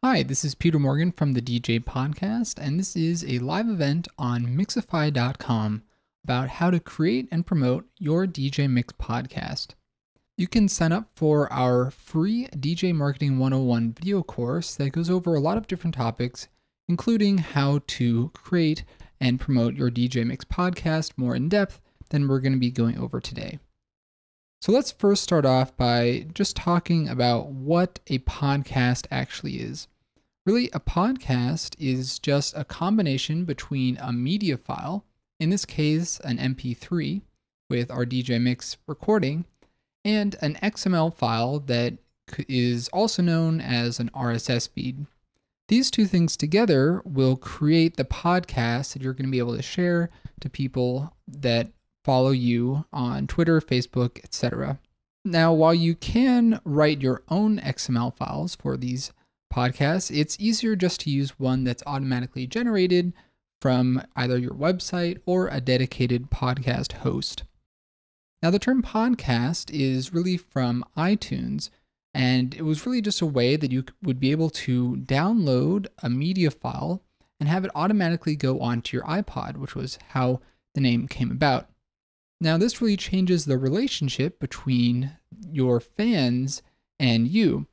Hi, this is Peter Morgan from the DJ Podcast, and this is a live event on Mixify.com about how to create and promote your DJ Mix podcast. You can sign up for our free DJ Marketing 101 video course that goes over a lot of different topics, including how to create and promote your DJ Mix podcast more in depth than we're going to be going over today. So let's first start off by just talking about what a podcast actually is. Really, a podcast is just a combination between a media file, in this case an MP3 with our DJ Mix recording, and an XML file that is also known as an RSS feed. These two things together will create the podcast that you're going to be able to share to people that follow you on Twitter, Facebook, etc. Now, while you can write your own XML files for these podcasts, it's easier just to use one that's automatically generated from either your website or a dedicated podcast host. Now, the term podcast is really from iTunes, and it was really just a way that you would be able to download a media file and have it automatically go onto your iPod, which was how the name came about. Now, this really changes the relationship between your fans and you.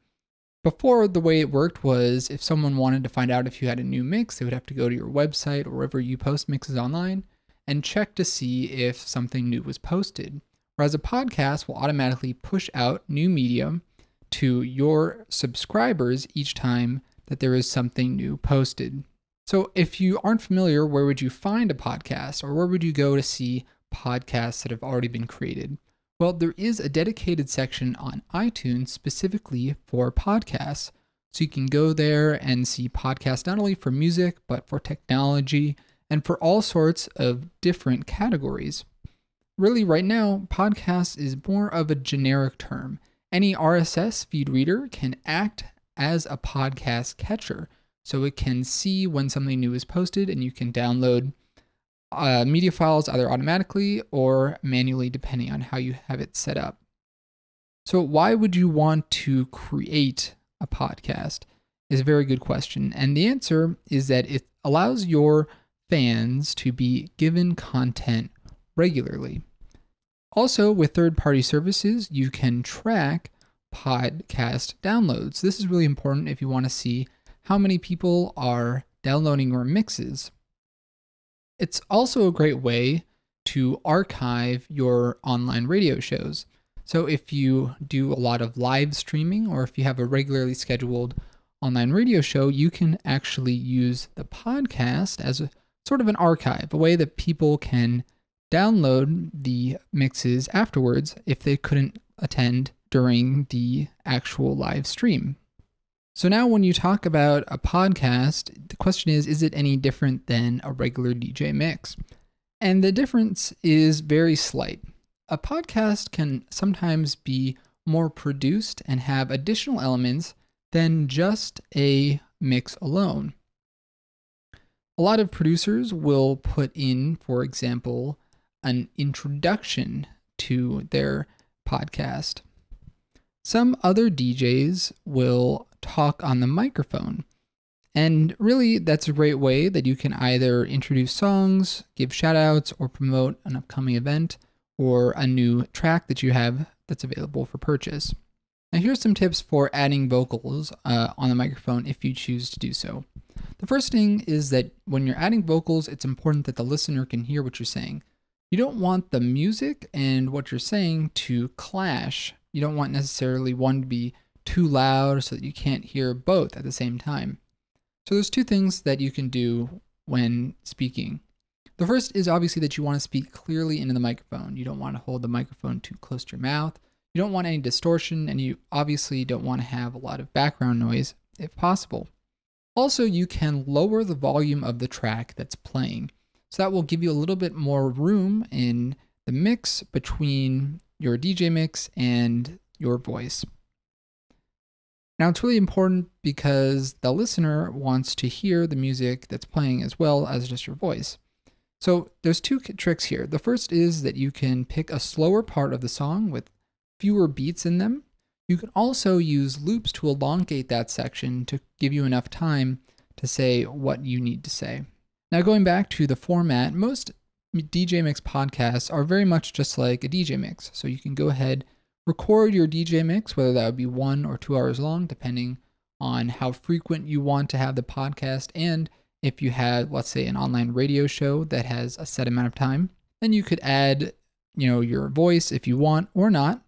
Before, the way it worked was if someone wanted to find out if you had a new mix, they would have to go to your website or wherever you post mixes online and check to see if something new was posted. Whereas a podcast will automatically push out new media to your subscribers each time that there is something new posted. So if you aren't familiar, where would you find a podcast, or where would you go to see podcasts that have already been created? Well, there is a dedicated section on iTunes specifically for podcasts. So you can go there and see podcasts not only for music, but for technology and for all sorts of different categories. Really, right now, podcast is more of a generic term. Any RSS feed reader can act as a podcast catcher. So it can see when something new is posted, and you can download media files either automatically or manually, depending on how you have it set up. So why would you want to create a podcast is a very good question. And the answer is that it allows your fans to be given content regularly. Also, with third-party services, you can track podcast downloads. This is really important if you want to see how many people are downloading your mixes. It's also a great way to archive your online radio shows. So if you do a lot of live streaming, or if you have a regularly scheduled online radio show, you can actually use the podcast as a sort of an archive, a way that people can download the mixes afterwards if they couldn't attend during the actual live stream. So now when you talk about a podcast, the question is it any different than a regular DJ mix? And the difference is very slight. A podcast can sometimes be more produced and have additional elements than just a mix alone. A lot of producers will put in, for example, an introduction to their podcast. Some other DJs will talk on the microphone. And really, that's a great way that you can either introduce songs, give shoutouts, or promote an upcoming event or a new track that you have that's available for purchase. Now, here's some tips for adding vocals on the microphone if you choose to do so. The first thing is that when you're adding vocals, it's important that the listener can hear what you're saying. You don't want the music and what you're saying to clash. You don't want necessarily one to be too loud so that you can't hear both at the same time. So there's two things that you can do when speaking. The first is obviously that you want to speak clearly into the microphone. You don't want to hold the microphone too close to your mouth. You don't want any distortion, and you obviously don't want to have a lot of background noise if possible. Also, you can lower the volume of the track that's playing. So that will give you a little bit more room in the mix between your DJ mix and your voice. Now, it's really important because the listener wants to hear the music that's playing as well as just your voice. So there's two tricks here. The first is that you can pick a slower part of the song with fewer beats in them. You can also use loops to elongate that section to give you enough time to say what you need to say. Now, going back to the format, most DJ Mix podcasts are very much just like a DJ Mix. So you can go ahead, record your DJ Mix, whether that would be 1 or 2 hours long, depending on how frequent you want to have the podcast. And if you had, let's say, an online radio show that has a set amount of time, then you could add, your voice if you want or not.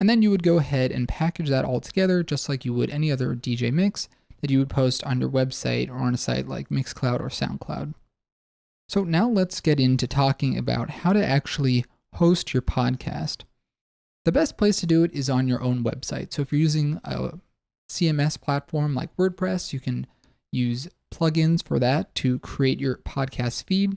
And then you would go ahead and package that all together just like you would any other DJ Mix that you would post on your website or on a site like Mixcloud or SoundCloud. So now let's get into talking about how to actually host your podcast. The best place to do it is on your own website. So if you're using a CMS platform like WordPress, you can use plugins for that to create your podcast feed.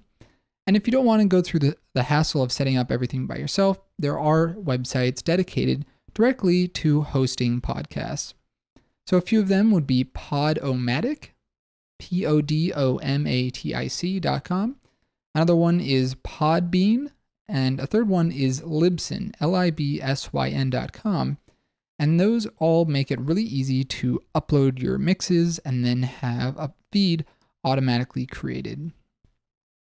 And if you don't want to go through the hassle of setting up everything by yourself, there are websites dedicated directly to hosting podcasts. So a few of them would be Podomatic, Podomatic.com. Another one is Podbean, and a third one is Libsyn, Libsyn.com. And those all make it really easy to upload your mixes and then have a feed automatically created.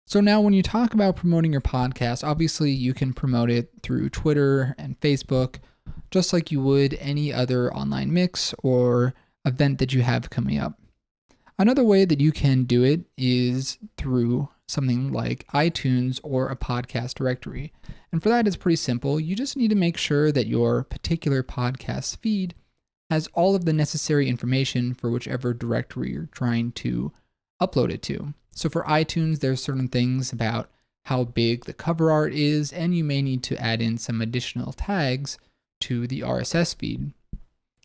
So now when you talk about promoting your podcast, obviously you can promote it through Twitter and Facebook, just like you would any other online mix or event that you have coming up. Another way that you can do it is through something like iTunes or a podcast directory. And for that, it's pretty simple. You just need to make sure that your particular podcast feed has all of the necessary information for whichever directory you're trying to upload it to. So for iTunes, there's certain things about how big the cover art is, and you may need to add in some additional tags to the RSS feed.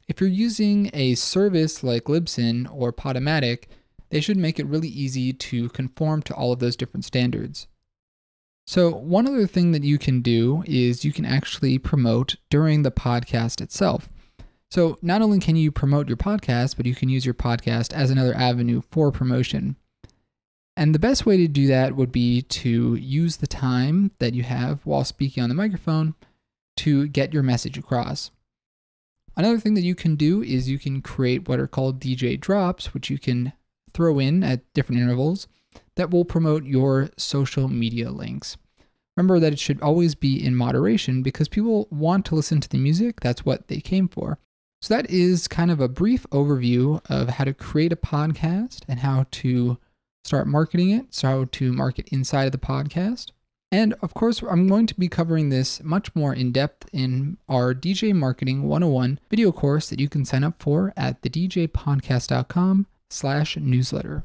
If you're using a service like Libsyn or Podomatic, they should make it really easy to conform to all of those different standards. So one other thing that you can do is you can actually promote during the podcast itself. So not only can you promote your podcast, but you can use your podcast as another avenue for promotion. And the best way to do that would be to use the time that you have while speaking on the microphone to get your message across. Another thing that you can do is you can create what are called DJ drops, which you can throw in at different intervals that will promote your social media links. Remember that it should always be in moderation because people want to listen to the music. That's what they came for. So that is kind of a brief overview of how to create a podcast and how to start marketing it, so how to market inside of the podcast. And of course, I'm going to be covering this much more in depth in our DJ Marketing 101 video course that you can sign up for at thedjpodcast.com/newsletter.